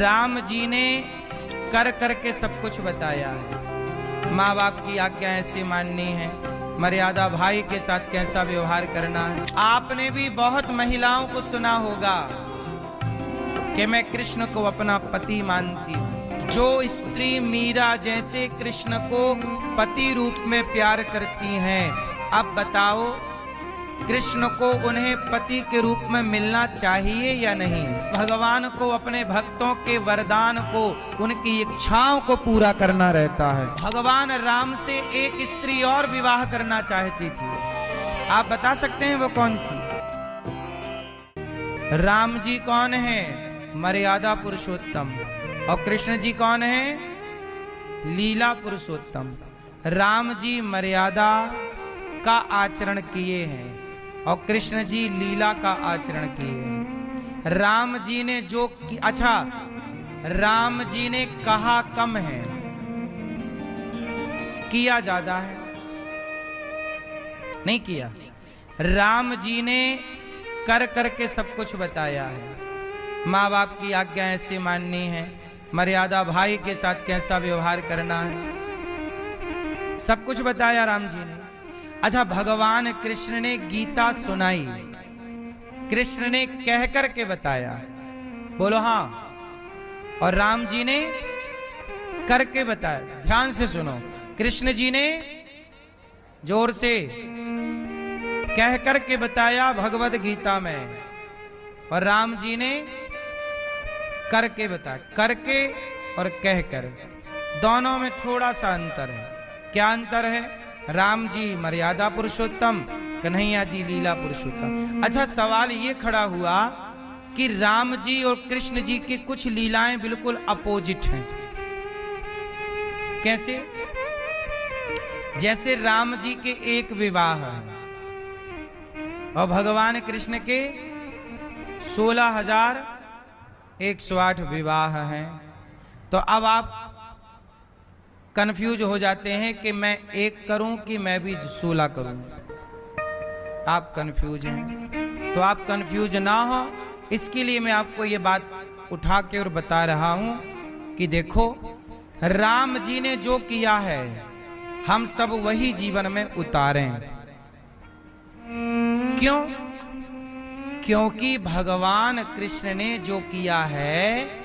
राम जी ने कर करके सब कुछ बताया है। माँ बाप की आज्ञा ऐसे माननी है, मर्यादा भाई के साथ कैसा व्यवहार करना है। आपने भी बहुत महिलाओं को सुना होगा कि मैं कृष्ण को अपना पति मानती हूँ। जो स्त्री मीरा जैसे कृष्ण को पति रूप में प्यार करती हैं, अब बताओ कृष्ण को उन्हें पति के रूप में मिलना चाहिए या नहीं? भगवान को अपने भक्तों के वरदान को, उनकी इच्छाओं को पूरा करना रहता है। भगवान राम से एक स्त्री और विवाह करना चाहती थी। आप बता सकते हैं वो कौन थी? राम जी कौन है? मर्यादा पुरुषोत्तम। और कृष्ण जी कौन है? लीला पुरुषोत्तम। राम जी मर्यादा का आचरण किए हैं और कृष्ण जी लीला का आचरण किए। राम जी ने जो अच्छा, राम जी ने कहा कम है, किया ज्यादा है? नहीं किया। राम जी ने कर करके सब कुछ बताया है। माँ बाप की आज्ञा ऐसे माननी है, मर्यादा भाई के साथ कैसा व्यवहार करना है, सब कुछ बताया राम जी ने। अच्छा, भगवान कृष्ण ने गीता सुनाई, कृष्ण ने कह कर के बताया, बोलो हाँ। और राम जी ने करके बताया। ध्यान से सुनो, कृष्ण जी ने जोर से कह कर के बताया भगवद गीता में, और राम जी ने करके बताया। करके और कहकर दोनों में थोड़ा सा अंतर है। क्या अंतर है? राम जी मर्यादा पुरुषोत्तम, कन्हैया जी लीला पुरुषोत्तम। अच्छा, सवाल ये खड़ा हुआ कि राम जी और कृष्ण जी की कुछ लीलाएं बिल्कुल अपोजिट हैं। कैसे? जैसे राम जी के एक विवाह है और भगवान कृष्ण के 16,108 विवाह हैं। तो अब आप कंफ्यूज हो जाते हैं कि मैं एक करूं कि मैं भी 16 करूं। आप कंफ्यूज हैं, तो आप कंफ्यूज ना हो इसके लिए मैं आपको ये बात उठा के और बता रहा हूं कि देखो, राम जी ने जो किया है हम सब वही जीवन में उतारें। क्यों? क्योंकि भगवान कृष्ण ने जो किया है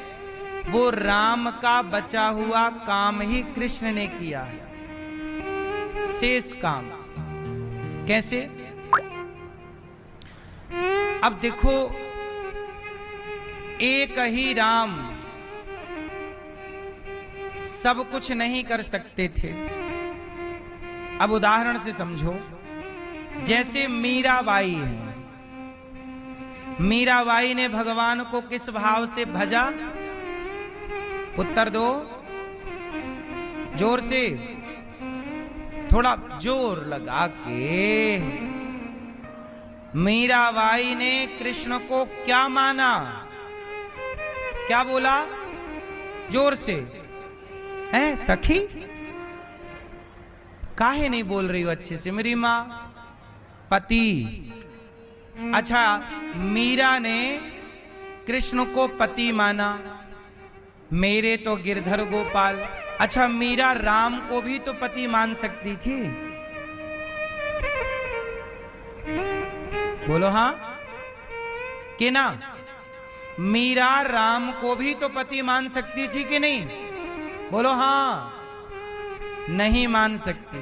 वो राम का बचा हुआ काम ही कृष्ण ने किया है, शेष काम। कैसे? अब देखो, एक ही राम सब कुछ नहीं कर सकते थे। अब उदाहरण से समझो, जैसे मीराबाई है। मीराबाई ने भगवान को किस भाव से भजा? उत्तर दो जोर से, थोड़ा जोर लगा के। मीराबाई ने कृष्ण को क्या माना? क्या बोला? जोर से। है सखी? काहे नहीं बोल रही हो अच्छे से मेरी मां? पति। अच्छा, मीरा ने कृष्ण को पति माना, मेरे तो गिरधर गोपाल। अच्छा, मीरा राम को भी तो पति मान सकती थी, बोलो हाँ कि ना? मीरा राम को भी तो पति मान सकती थी कि नहीं? बोलो हाँ। नहीं मान सकती।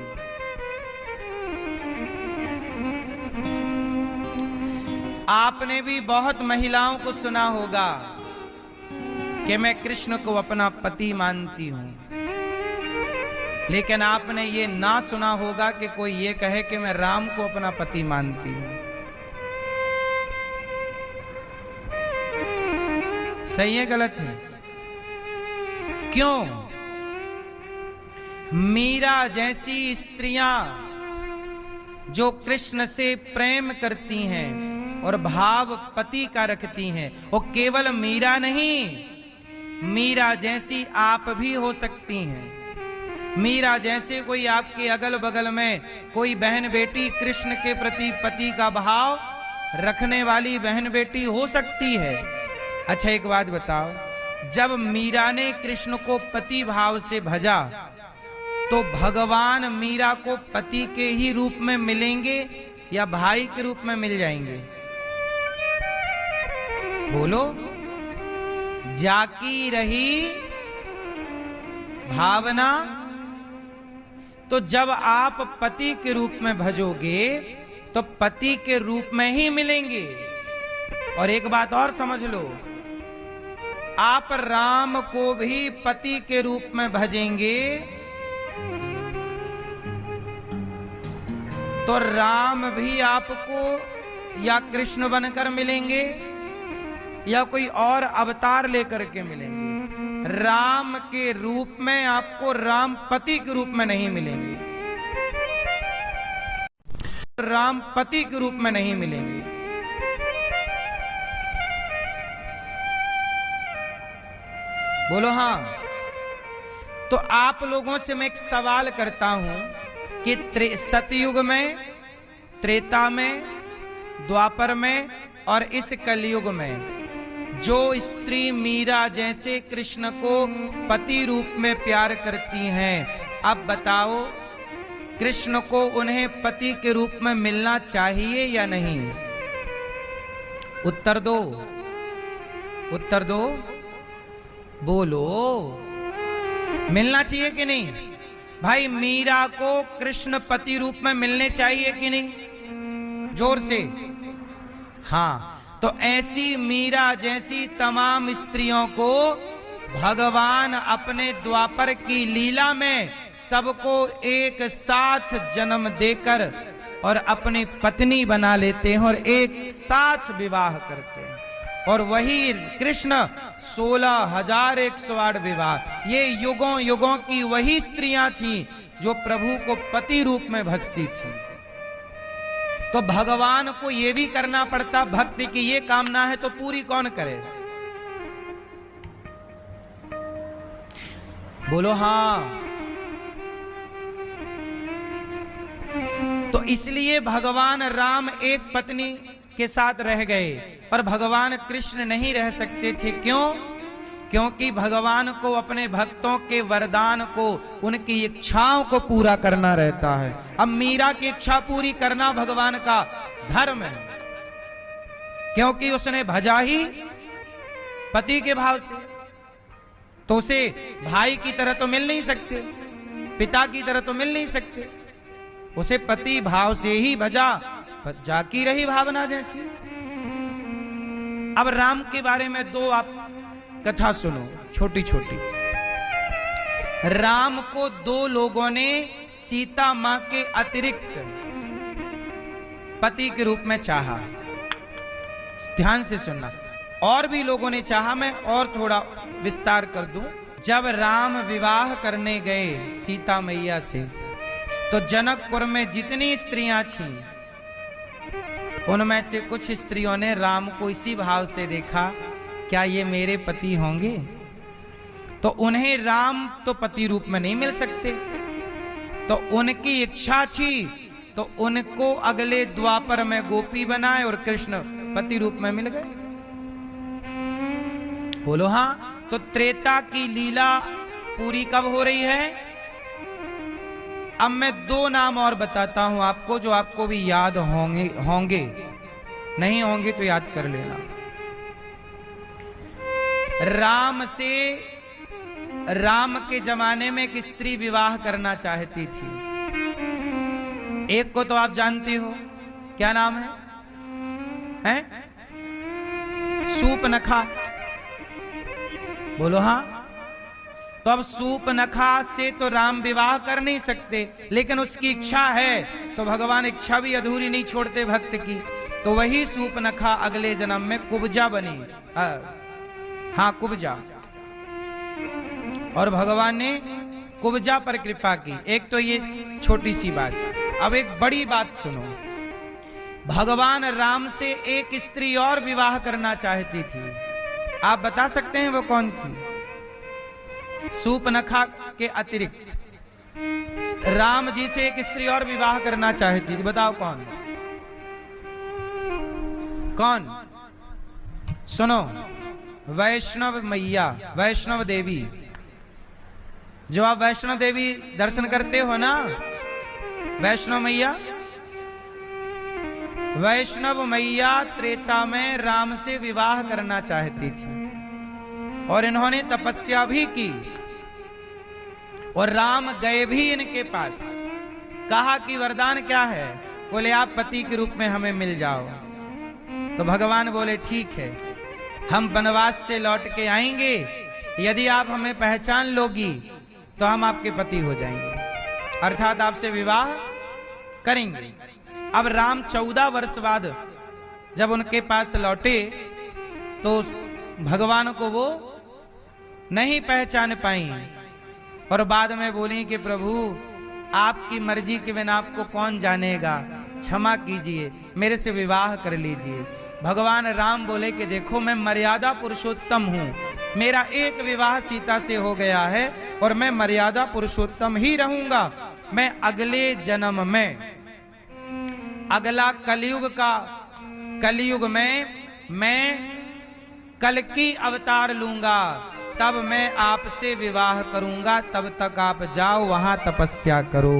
आपने भी बहुत महिलाओं को सुना होगा कि मैं कृष्ण को अपना पति मानती हूं, लेकिन आपने ये ना सुना होगा कि कोई ये कहे कि मैं राम को अपना पति मानती हूं। सही है गलत है? क्यों? मीरा जैसी स्त्रियां जो कृष्ण से प्रेम करती हैं और भाव पति का रखती हैं, वो केवल मीरा नहीं, मीरा जैसी आप भी हो सकती हैं। मीरा जैसे कोई आपके अगल बगल में कोई बहन बेटी कृष्ण के प्रति पति का भाव रखने वाली बहन बेटी हो सकती है। अच्छा, एक बात बताओ, जब मीरा ने कृष्ण को पति भाव से भजा तो भगवान मीरा को पति के ही रूप में मिलेंगे या भाई के रूप में मिल जाएंगे? बोलो। जाकी रही भावना, तो जब आप पति के रूप में भजोगे तो पति के रूप में ही मिलेंगे। और एक बात और समझ लो, आप राम को भी पति के रूप में भजेंगे तो राम भी आपको या कृष्ण बनकर मिलेंगे या कोई और अवतार लेकर के मिलेंगे। राम के रूप में आपको राम पति के रूप में नहीं मिलेंगे, राम पति के रूप में नहीं मिलेंगे। बोलो हाँ। तो आप लोगों से मैं एक सवाल करता हूं कि सतयुग में, त्रेता में, द्वापर में और इस कलयुग में जो स्त्री मीरा जैसे कृष्ण को पति रूप में प्यार करती हैं, अब बताओ कृष्ण को उन्हें पति के रूप में मिलना चाहिए या नहीं? उत्तर दो, उत्तर दो, बोलो। मिलना चाहिए कि नहीं? भाई मीरा को कृष्ण पति रूप में मिलने चाहिए कि नहीं? जोर से। हाँ, तो ऐसी मीरा जैसी तमाम स्त्रियों को भगवान अपने द्वापर की लीला में सबको एक साथ जन्म देकर और अपनी पत्नी बना लेते हैं और एक साथ विवाह करते हैं। और वही कृष्ण 16,108 विवाह, ये युगों युगों की वही स्त्रियां थीं जो प्रभु को पति रूप में भजती थी। तो भगवान को ये भी करना पड़ता, भक्ति की ये कामना है तो पूरी कौन करे? बोलो हाँ। तो इसलिए भगवान राम एक पत्नी के साथ रह गए पर भगवान कृष्ण नहीं रह सकते थे। क्यों? क्योंकि भगवान को अपने भक्तों के वरदान को, उनकी इच्छाओं को पूरा करना रहता है। अब मीरा की इच्छा पूरी करना भगवान का धर्म है, क्योंकि उसने भजा ही पति के भाव से। तो उसे भाई की तरह तो मिल नहीं सकते, पिता की तरह तो मिल नहीं सकते, उसे पति भाव से ही भजा, जाकी रही भावना जैसी। अब राम के बारे में दो आप कथा सुनो, छोटी छोटी। राम को दो लोगों ने सीता मां के अतिरिक्त पति के रूप में चाहा। ध्यान से सुनना। और भी लोगों ने चाहा, मैं और थोड़ा विस्तार कर दूं। जब राम विवाह करने गए सीता मैया से, तो जनकपुर में जितनी स्त्रियां थीं उनमें से कुछ स्त्रियों ने राम को इसी भाव से देखा, क्या ये मेरे पति होंगे? तो उन्हें राम तो पति रूप में नहीं मिल सकते, तो उनकी इच्छा थी तो उनको अगले द्वापर में गोपी बनाए और कृष्ण पति रूप में मिल गए। बोलो हाँ। तो त्रेता की लीला पूरी कब हो रही है? अब मैं दो नाम और बताता हूं आपको जो आपको भी याद होंगे, नहीं होंगे तो याद कर लेना। राम के जमाने में एक स्त्री विवाह करना चाहती थी। एक को तो आप जानते हो, क्या नाम है? हैं? सूपनखा। बोलो हाँ। तो अब सूपनखा से तो राम विवाह कर नहीं सकते, लेकिन उसकी इच्छा है तो भगवान इच्छा भी अधूरी नहीं छोड़ते भक्त की। तो वही सूपनखा अगले जन्म में कुब्जा बनी। हाँ, कुब्जा। और भगवान ने कुब्जा पर कृपा की। एक तो ये छोटी सी बात। अब एक बड़ी बात सुनो। भगवान राम से एक स्त्री और विवाह करना चाहती थी। आप बता सकते हैं वो कौन थी? सूपनखा के अतिरिक्त राम जी से एक स्त्री और विवाह करना चाहती थी। बताओ कौन? कौन? सुनो, वैष्णव मैया, वैष्णव देवी, जो आप वैष्णव देवी दर्शन करते हो ना, वैष्णव मैया, वैष्णव मैया त्रेता में राम से विवाह करना चाहती थी और इन्होंने तपस्या भी की और राम गए भी इनके पास। कहा कि वरदान क्या है? बोले आप पति के रूप में हमें मिल जाओ। तो भगवान बोले ठीक है, हम वनवास से लौट के आएंगे, यदि आप हमें पहचान लोगी तो हम आपके पति हो जाएंगे, अर्थात आपसे विवाह करेंगे। अब राम 14 वर्ष बाद जब उनके पास लौटे तो भगवान को वो नहीं पहचान पाई और बाद में बोली कि प्रभु आपकी मर्जी के बिना आपको कौन जानेगा, क्षमा कीजिए, मेरे से विवाह कर लीजिए। भगवान राम बोले कि देखो मैं मर्यादा पुरुषोत्तम हूँ, मेरा एक विवाह सीता से हो गया है और मैं मर्यादा पुरुषोत्तम ही रहूंगा। मैं अगले जन्म में, अगला कलयुग में मैं कल्कि अवतार लूंगा, तब मैं आपसे विवाह करूंगा, तब तक आप जाओ वहां तपस्या करो।